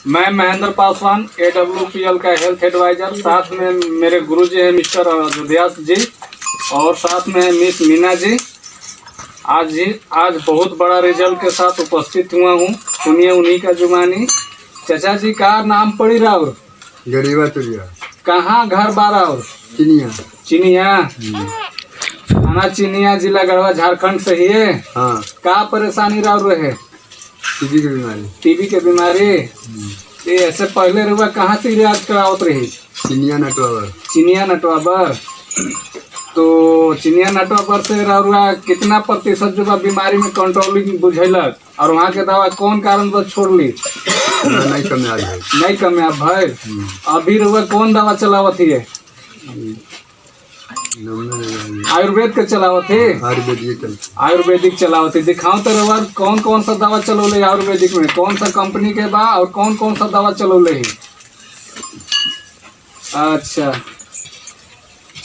मैं महेंद्र पासवान AWPL का health adviser, साथ में मेरे गुरुजी हैं मिस्टर अयोध्या जी और साथ में मिस मीना जी। आज बहुत बड़ा रिजल्ट के साथ उपस्थित हुआ हूँ। सुनिए उन्हीं का जुबानी। चाचा जी का नाम पड़ी राउर? गरीबा तुरिया। कहाँ घर बार और? चिनिया। चिनिया थाना चिनिया, जिला गढ़वा, झारखंड से ही है। हाँ। का परेशानी राउर है? टीबी की बीमारी। टीबी के बीमारी। ये ऐसे पहले रुआ कहाँ से इलाज करावत रही? चिनिया नटवाबर। चिनिया नटवाबर। तो चिनिया नटवाबर से रुआ कितना प्रतिशत जो बा बीमारी में कंट्रोलिंग बुझेलक और वहाँ के दवा कौन कारण बस छोड़ ली? नहीं कामयाब है। नहीं कामयाब भाई। अभी रुआ कौन दवा चलावत है? आयुर्वेद के चलावत है? आयुर्वेदिक चलावत है। दिखाओ तो रवा कौन कौन सा दवा चलौले आयुर्वेदिक में, कौन सा कंपनी के बा और कौन कौन सा दवा चलौले है? अच्छा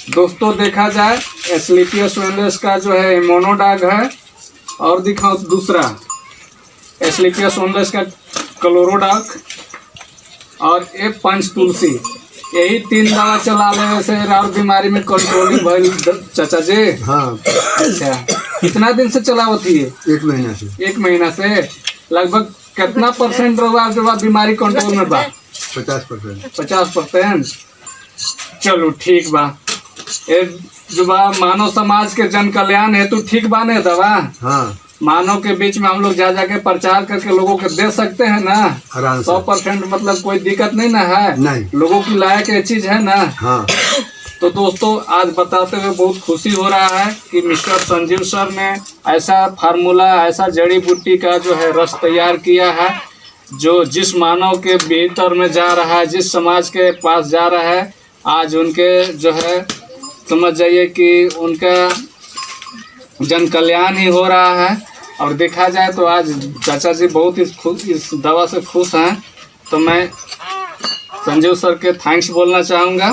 दोस्तों, देखा जाए एस्क्लेपियस ओनलेस का जो है मोनोडाग है, और दिखाओ दूसरा एस्क्लेपियस ओनलेस का क्लोरोडाग और एक पंच तुलसी। यही 3 दवा चला ले से और बीमारी में कंट्रोलिंग भइल चाचा जी। हाँ। अच्छा, कितना दिन से चलावत है? 1 महीना से। 1 महीना से। लगभग कितना परसेंट रहा जो बा बीमारी कंट्रोल में बा? 50%। 50%। चलो ठीक बा। ये जो बा मानव समाज के जन कल्याण हेतु ठीक बा ने दवा? हाँ। मानव के बीच में हम लोग जा जाके प्रचार करके लोगों को दे सकते हैं ना? 100% मतलब कोई दिक्कत नहीं ना है? नहीं। लोगों की लायक ये चीज है ना? हाँ। तो दोस्तों, आज बताते हुए बहुत खुशी हो रहा है कि मिस्टर संजीव सर ने ऐसा फार्मूला, ऐसा जड़ी बूटी का जो है रस तैयार किया है, जो जिस मानव के भीतर में जा रहा है, जिस समाज के पास जा रहा है, आज उनके जो है समझ जाइए कि उनका जन कल्याण ही हो रहा है। और देखा जाए तो आज चाचा जी बहुत इस दवा से खुश हैं। तो मैं संजीव सर के थैंक्स बोलना चाहूँगा।